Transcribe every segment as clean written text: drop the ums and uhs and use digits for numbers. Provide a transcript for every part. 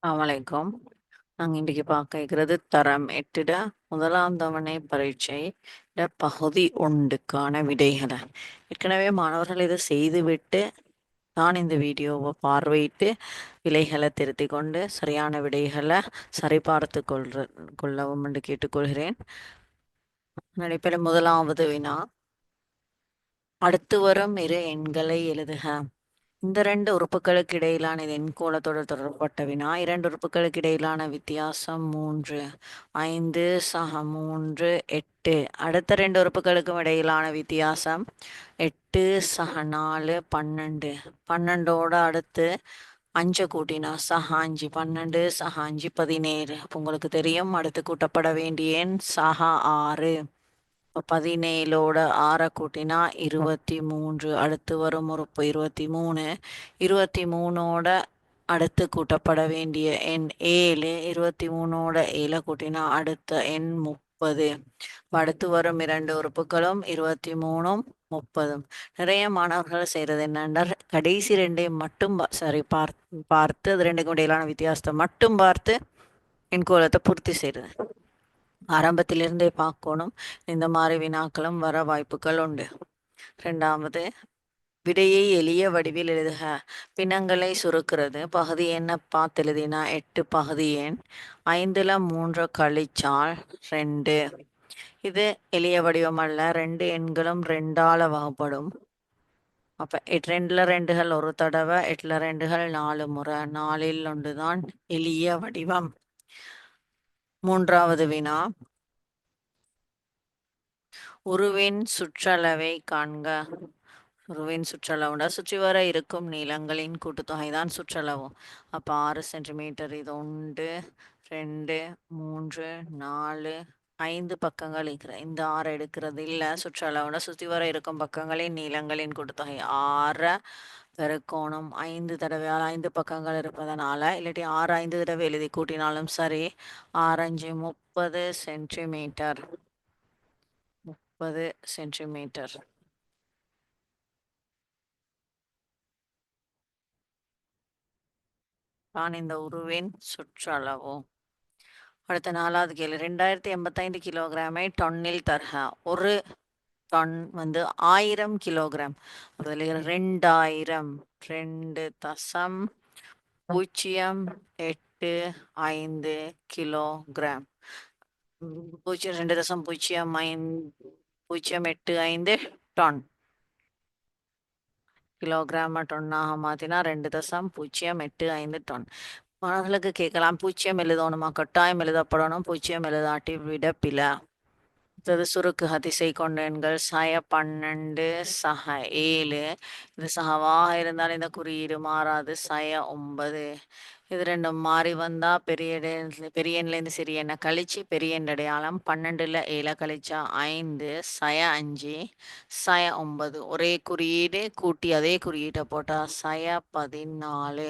வணக்கம். நாங்க இன்றைக்கு பார்க்க இருக்கிறது தரம் 8 முதலாம் தவணை பரீட்சை பகுதி 1க்கான விடைகளை. ஏற்கனவே மாணவர்கள் இதை செய்துவிட்டு தான் இந்த வீடியோவை பார்வையிட்டு விடைகளை திருத்திக் கொண்டு சரியான விடைகளை சரிபார்த்து கொள்ளவும் என்று கேட்டுக்கொள்கிறேன். நடைபெற முதலாவது வினா, அடுத்து வரும் இரு எண்களை எழுதுக. இந்த ரெண்டு உறுப்புகளுக்கு இடையிலான இது எண்கோளத்தோடு தொடர்பட்ட வினா. இரண்டு உறுப்புகளுக்கு இடையிலான வித்தியாசம் 3, 5 சக 3 8. அடுத்த ரெண்டு உறுப்புகளுக்கும் இடையிலான வித்தியாசம் 8 சக 4 12. 12ஓட அடுத்து 5 கூட்டினா சக 5 12 சக 5 17. உங்களுக்கு தெரியும் அடுத்து கூட்டப்பட வேண்டிய எண் சக 6. 17ஓட 6 கூட்டினா 23. அடுத்து வரும் உறுப்பு 23. 23ஓட அடுத்து கூட்டப்பட வேண்டிய எண் 7. 23ஓட 7 கூட்டினா அடுத்த எண் 30. அடுத்து வரும் இரண்டு உறுப்புகளும் 23ம் 30ம். நிறைய மாணவர்கள் செய்யறது என்னென்றால் கடைசி ரெண்டையும் மட்டும் சரி பார்த்து அது ரெண்டுக்கும் இடையிலான வித்தியாசத்தை மட்டும் பார்த்து எண்கோளத்தை பூர்த்தி செய்யறது. ஆரம்பத்திலிருந்தே பார்க்கணும். இந்த மாதிரி வினாக்களும் வர வாய்ப்புகள் உண்டு. ரெண்டாவது, விடையை எளிய வடிவில் எழுதுக. பின்னங்களை சுருக்கிறது. பகுதி எண்ணை பார்த்து எழுதினா 8 பகுதி எண். 5ல் 3 கழிச்சால் 2. இது எளிய வடிவம் அல்ல. 2 எண்களும் 2ஆல் வகைப்படும். அப்போ 2ல் 2கள் ஒரு தடவை, 8ல் 2கள் 4 முறை. 4ல் 1 தான் எளிய வடிவம். மூன்றாவது வினா, உருவின் சுற்றளவை காண்க. உருவின் சுற்றளவுனா சுற்றி வர இருக்கும் நீளங்களின் கூட்டுத்தொகை தான் சுற்றளவு. அப்போ 6 சென்டிமீட்டர். இது 1 2 3 4 5 பக்கங்கள் இருக்கிற இந்த 6 எடுக்கிறது இல்லை. சுற்றளவுனா சுற்றி வர இருக்கும் பக்கங்களின் நீளங்களின் கூட்டுத்தொகை 6 பெருக்கோணம் 5 தடவையால் 5 பக்கங்கள் இருப்பதனால, இல்லாட்டி 6 5 தடவை எழுதி கூட்டினாலும் சரி. 6 5 30 சென்டிமீட்டர். 30 சென்டிமீட்டர் தான் இந்த உருவின் சுற்றளவு. அடுத்த 4வது கேள்வி, 2085 கிலோகிராமை டொன்னில் தருக. ஒரு டன் 1000 கிலோகிராம். அதில் 2000 2.085 கிலோகிராம். 2.085 டன். கிலோகிராம் டொன்னாக மாற்றினா 2.085 டன். மாணவர்களுக்கு கேட்கலாம், பூஜ்ஜியம் எழுதணுமா? கட்டாயம் எழுதப்படணும். பூஜ்ஜியம் எழுதாட்டி விட பில. சுருக்கு திசை கொண்ட எண்கள் சய 12 சக 7. இது சகவாக இருந்தால் இந்த குறியீடு மாறாது. சய 9. இது ரெண்டும் மாறி வந்தா பெரிய எண்லேருந்து சிறிய எண்ணை கழிச்சு பெரிய எண் அடையாளம். 12ல் 7 கழிச்சா 5 சய 5 சய 9. ஒரே குறியீடு கூட்டி அதே குறியீட்டை போட்டா சய 14.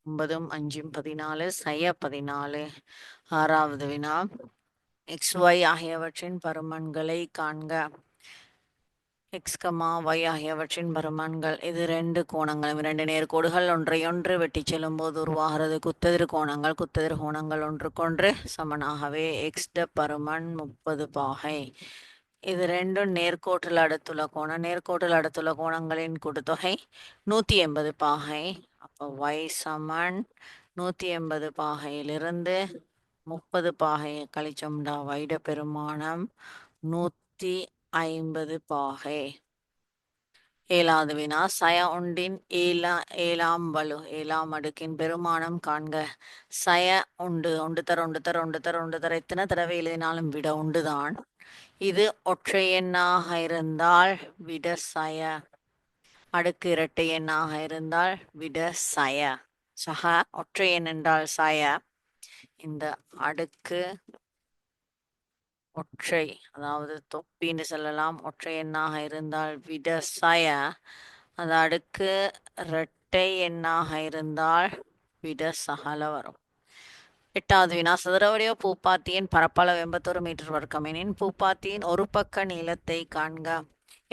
9ம் 5ம் 14 சய 14. ஆறாவது வினா, XY ஆகியவற்றின் பருமன்களை காண்க. X, Y ஆகியவற்றின் பருமன்கள். இது ரெண்டு கோணங்கள், இரண்டு நேர்கோடுகள் ஒன்றையொன்று வெட்டி செல்லும் போது உருவாகிறது குத்தெதிர் கோணங்கள். குத்தெதிர் கோணங்கள் ஒன்றுக்கொன்று சமனாகவே X பருமன் 30 பாகை. இது ரெண்டும் நேர்கோட்டில் அடுத்துள்ள கோணம். நேர்கோட்டில் அடுத்துள்ள கோணங்களின் கூட்டுத்தொகை 180 பாகை. அப்போ Y சமன் 180 பாகையிலிருந்து 30 பாகையை கழிச்சோம்டா வைட பெருமானம் 150 பாகை. ஏழாவது வினா, சய ஒன்றின் ஏழாம் வலு 7ஆம் அடுக்கின் பெருமானம் காண்க. சய ஒன்று ஒன்று தர எத்தனை தடவை எழுதினாலும் விட ஒன்றுதான். இது ஒற்றை எண்ணாக இருந்தால் விட சய. அடுக்கு இரட்டை எண்ணாக இருந்தால் விட சய. சக ஒற்றை எண் என்றால் சய. இந்த அடுக்கு ஒற்றை, அதாவது தொப்பின்னு சொல்லலாம். ஒற்றை எண்ணாக இருந்தால் விட சய. அந்த அடுக்கு இரட்டை எண்ணாக இருந்தால் விட சகல வரும். எட்டாவது வினா, சதுர வடிவ பூப்பாத்தியின் பரப்பளவு 81 மீட்டர் வர்க்கம் எனின் பூப்பாத்தியின் ஒரு பக்க நீளத்தை காண்க.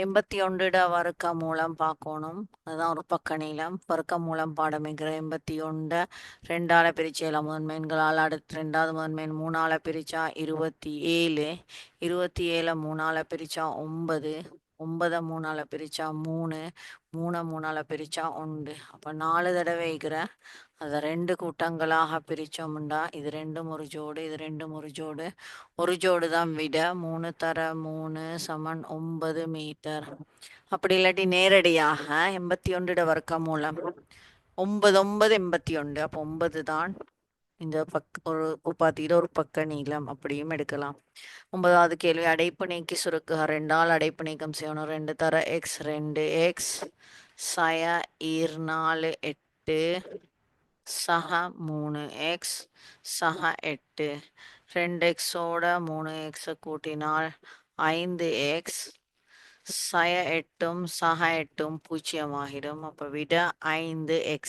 81 வர்க்க மூலம் பார்க்கணும். அதுதான் ஒரு பக்க நீளம். வர்க்க மூலம் பாடமைக்கிற 81 2ஆல பிரிச்சேல முதன்மைன்களால் அடுத்து 2வது முதன்மைன் 3ஆல பிரிச்சா 27. 27 3ஆல பிரிச்சா 9. 9 3ஆல பிரிச்சா 3. 3 3ஆல பிரிச்சா 1. அப்போ 4 தடவை இருக்கிற அதை 2 கூட்டங்களாக பிரிச்சோம்டா இது ரெண்டும் ஒரு ஜோடு, இது ரெண்டும் ஒரு ஜோடு. ஒரு ஜோடு தான் விட. 3 தர 3 சமன் 9 மீட்டர். அப்படி இல்லாட்டி நேரடியாக 81 வர்க்க மூலம் 9 9 81. அப்போ 9 தான் இந்த ஒரு உபாத்தியில ஒரு பக்க நீளம் அப்படியும் எடுக்கலாம். 9வது கேள்வி, அடைப்பு நீக்கி சுருக்குக. 2ஆல் அடைப்பு நீக்கம் செய்யணும். 2 தர x 2x சய 4 8 சக 3x சக 8. 2xோட 3x கூட்டினால் 5x சய 8ம் சக 8ம் 0 ஆகிடும். அப்போ விட 5x.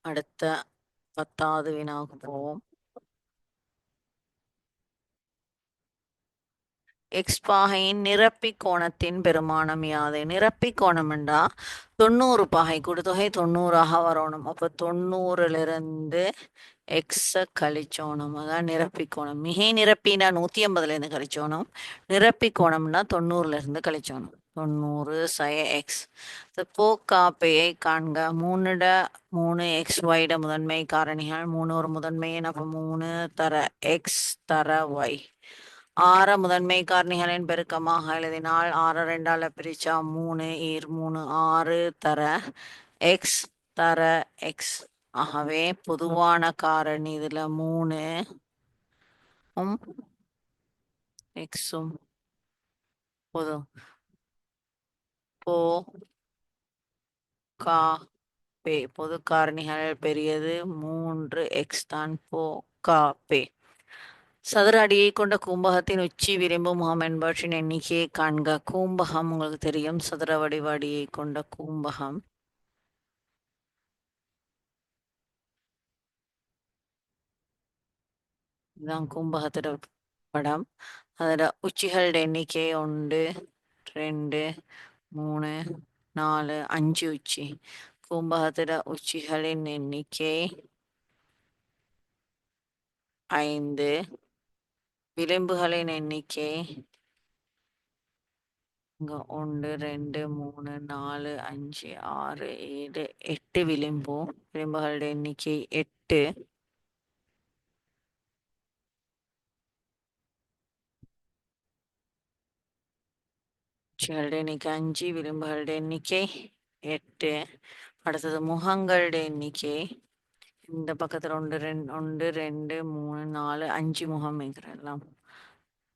அடுத்த 10வது வினாவுக்கு போவோம். எக்ஸ் பாகையின் நிரப்பி கோணத்தின் பெருமானம் யாது? நிரப்பி கோணம்ண்டா 90 பாகை கூட்டுத்தொகை 90ஆக வரணும். அப்போ 90லிருந்து எக்ஸை கழிச்சோணும். அதான் நிரப்பி கோணம். மிகை நிரப்பினா 150லேருந்து கழிச்சோணும். நிரப்பி கோணம்னா 90லிருந்து கழிச்சோணும். 90 சய எக்ஸ். போக்காப்பையை காண்க. 3 எக்ஸ் ஒய்ட முதன்மை காரணிகள். 3 ஒரு முதன்மை. அப்போ 3 தர எக்ஸ் தர ஒய். 6 முதன்மை காரணிகளின் பெருக்கமாக எழுதினால் 6 2ஆல பிரிச்சா 3 3 6 தர எக்ஸ் தர எக்ஸ். ஆகவே பொதுவான காரணி இதுல 3 எக்ஸும் பொது போ கா பே. பொது காரணிகள் பெரியது 3 எக்ஸ் தான். போ கா பே. சதுர அடியை கொண்ட கூம்பகத்தின் உச்சி விளிம்பு முகம் என்பவற்றின் எண்ணிக்கையை காண்க. கூம்பகம் உங்களுக்கு தெரியும், சதுர வடிவ அடியை கொண்ட கூம்பகம். இதுதான் கூம்பகத்தோட படம். அதோட உச்சிகளோட எண்ணிக்கை 1 2 3 4 5 உச்சி. கூம்பகத்தோட உச்சிகளின் எண்ணிக்கை 5. விளிம்புகளின் எண்ணிக்கை இங்க 1 2 3 4 5 6 7 8 விளிம்புகளோட எண்ணிக்கை 8. உச்சிகளுடைய எண்ணிக்கை 5, விளிம்புகளுடைய எண்ணிக்கை 8. அடுத்தது முகங்களுடைய எண்ணிக்கை. இந்த பக்கத்துல 1 2 3 4 5 முகம் எல்லாம்.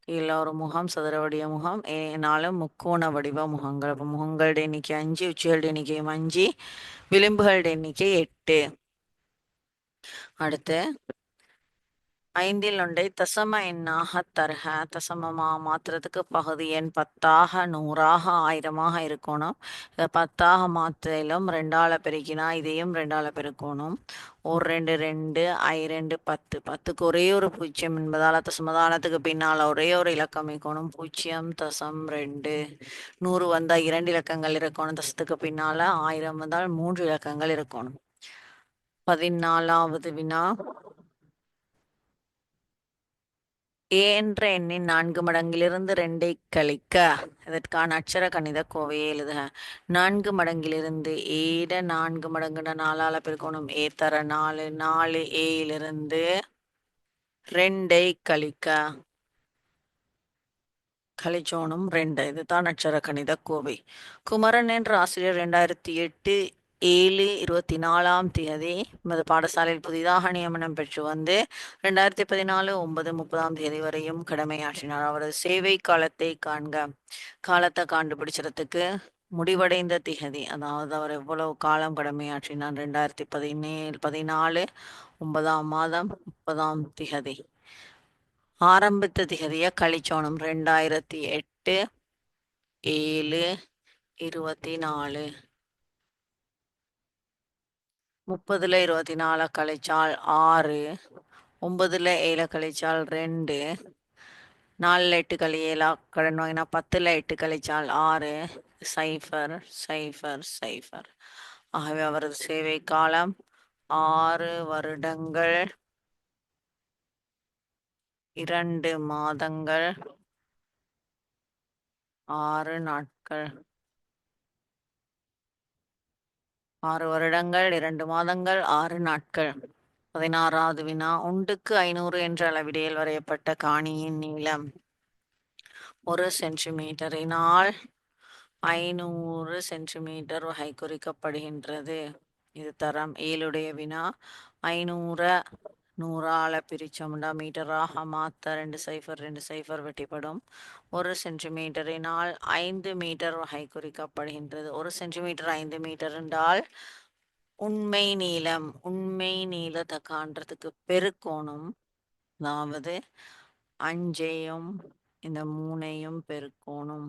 கீழே ஒரு முகம், சதுர வடிவ முகம். 4 முக்கோண வடிவ முகங்கள். அப்போ முகங்களுடைய எண்ணிக்கை 5, உச்சிகளுடைய எண்ணிக்கையும் 5, விளிம்புகளுடைய எண்ணிக்கை 8. அடுத்து 5இல் ஒன்றை தசம எண்ணாக தருக. தசமமா மாத்திரத்துக்கு பகுதி எண் 10ஆக 100ஆக 1000ஆக இருக்கணும். இதை 10ஆக மாத்திரம் 2ஆல பெருக்கினா இதையும் 2ஆல பெருக்கணும். 1 2 2 2 10. 10க்கு ஒரே ஒரு 0 என்பதால் தசமதானத்துக்கு பின்னால் ஒரே ஒரு இலக்கம் இருக்கணும். 0.2. 100 வந்தால் 2 இலக்கங்கள் இருக்கணும். தசத்துக்கு பின்னால 1000 வந்தால் 3 இலக்கங்கள் இருக்கணும். 14வது வினா. ஏ என்ற எண்ணின் 4 மடங்கிலிருந்து 2ஐ கழிக்க. இதற்கான அட்சர கணித கோவையை எழுதுக. 4 மடங்கிலிருந்து ஏட 4 மடங்குன 4ஆல பெருக்கணும். ஏ தர 4 4 ஏயிலிருந்து 2ஐ கழிச்சோனும் 2. இதுதான் அட்சர கணித கோவை. குமரன் என்ற ஆசிரியர் 2008 7/24 நமது பாடசாலையில் புதிதாக நியமனம் பெற்று வந்து 2014 9/30 வரையும் கடமையாற்றினார். அவரது சேவை காலத்தை காண்க. காலத்தை கண்டுபிடிச்சதுக்கு முடிவடைந்த திகதி, அதாவது அவர் எவ்வளவு காலம் கடமையாற்றினார். 2014 9ஆம் மாதம் 30 ஆரம்பித்த திகதியை கழிச்சோனும். 2008 7/24. 30ல் 24 கழிச்சால் 6. 9ல் 7 கழிச்சால் 2. 4 8 கழியலா கடன் வாங்கினா 10 8 கழிச்சால் 6 சைஃபர் சைஃபர் சைஃபர். ஆகவே அவரது சேவை காலம் 6 வருடங்கள் 2 மாதங்கள் 6 நாட்கள். 6 வருடங்கள் 2 மாதங்கள் 6 நாட்கள். 16வது வினா, ஒன்றுக்கு 500 என்ற அளவிடையில் வரையப்பட்ட காணியின் நீளம் 1 சென்டிமீட்டரினால் 500 சென்டிமீட்டர் வகை குறிக்கப்படுகின்றது. இது தரம் 7 வினா. 500 100ஆல பிரிச்சோம்னா மீட்டராக மாற்ற 2 சைஃபர் 2 சைஃபர் வெட்டிப்படும். 1 சென்டிமீட்டரினால் 5 மீட்டர் வகை குறிக்கப்படுகின்றது. 1 சென்டிமீட்டர் 5 மீட்டர் என்றால் உண்மை நீளத்தை காண்றதுக்கு பெருக்கோணம். அதாவது 5ஐயும் இந்த 3ஐயும் பெருக்கோணம்.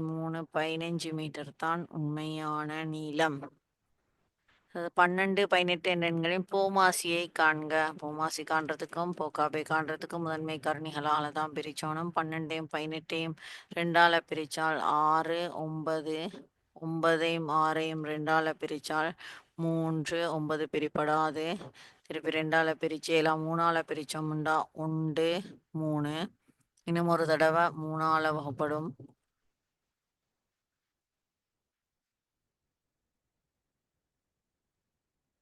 3 15 மீட்டர் தான் உண்மையான நீளம். 12 18 என்ற எண்களின் போமாசியை காண்க. போமாசி காண்றதுக்கும் போக்காபை காண்றதுக்கும் முதன்மை காரணிகளால் தான் பிரிச்சோணும். 12ஐயும் 18ஐயும் 2ஆல பிரிச்சால் 6 9 9ஐயும் 6ஐயும் 2ஆல பிரிச்சால் 3 9 பிரிப்படாது. திருப்பி 2ஆல பிரிச்சு எல்லாம் 3ஆல பிரிச்சோம்டா 1 3. இன்னும் ஒரு தடவை 3ஆல வகுப்படும்.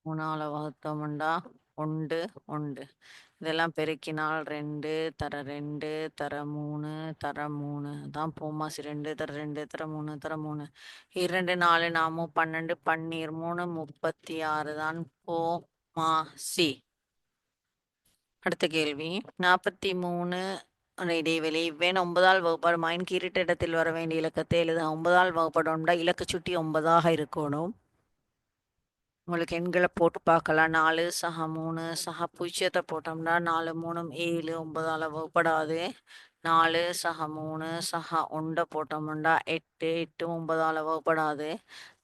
3ஆல வகுத்தோம்டா 1 1. இதெல்லாம் பெருக்கினால் 2 தர 2 தர 3 தர 3 தான் போமாசி. 2 தர 2 தர 3 தர 3. 2 4 நாமும் 12 பன்னீர் 3 36 தான் போமாசி. அடுத்த கேள்வி 43 இடைவெளி இவ்வேன் 9ஆல் வகுப்பாடு மாயின் கீரிட்ட இடத்தில் வர வேண்டிய இலக்கத்தை எழுத. 9ஆல் வகுப்பாடும்டா இலக்க சுட்டி 9ஆக இருக்கணும். உங்களுக்கு எண்களை போட்டு பார்க்கலாம். 4 சக 3 சக 0 போட்டோம்னா 4 3 7 9ஆல வகுப்படாது. 4 சக 3 சக 1 போட்டோம்னா 8 8 9ஆல வகுப்படாது.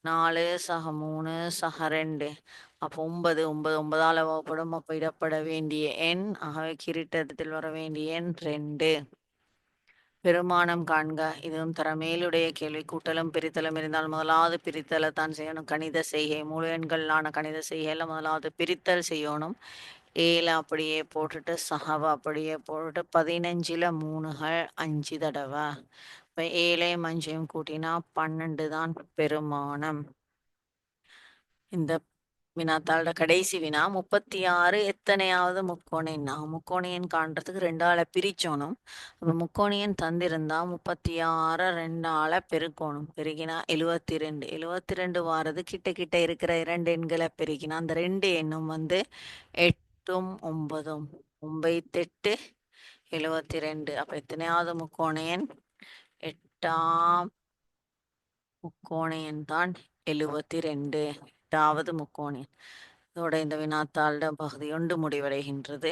4 சக 3 சக 2 அப்போ 9 9 9ஆல வகுப்படும். அப்போ இடப்பட வேண்டிய எண், ஆகவே கிரீட்டத்தில் வர வேண்டிய எண் 2. பெருமானம் காண்க. இதுவும் தர மேலுடைய கேள்வி. கூட்டலும் பிரித்தலும் இருந்தால் முதலாவது பிரித்தலை தான் செய்யணும். கணித செய்கை முழு எண்களான கணித செய்கையில் முதலாவது பிரித்தல் செய்யணும். 7 அப்படியே போட்டுட்டு சகவை அப்படியே போட்டுட்டு 15ல் 3கள் 5 தடவை. இப்போ 7ஐயும் 5ஐயும் கூட்டினா 12 தான் பெருமானம். இந்த வினாத்தாளோட கடைசி வினா 36 எத்தனையாவது முக்கோணின்னா முக்கோணியன் காண்றதுக்கு 2ஆல பிரிச்சோணும். அப்போ முக்கோணியன் தந்திருந்தா 36 2ஆல பெருக்கோணும். பெருகினா 72. 72 வாரது கிட்ட கிட்ட இருக்கிற 2 எண்களை பெருகினா அந்த 2 எண்ணும் 8ம் 9ம் 9 8 72. அப்போ எத்தனையாவது முக்கோணியன்? 8ஆம் முக்கோணியன் தான் 72. 8வது முக்கோணியன். இதோட இந்த வினாத்தாள பகுதி 1 முடிவடைகின்றது.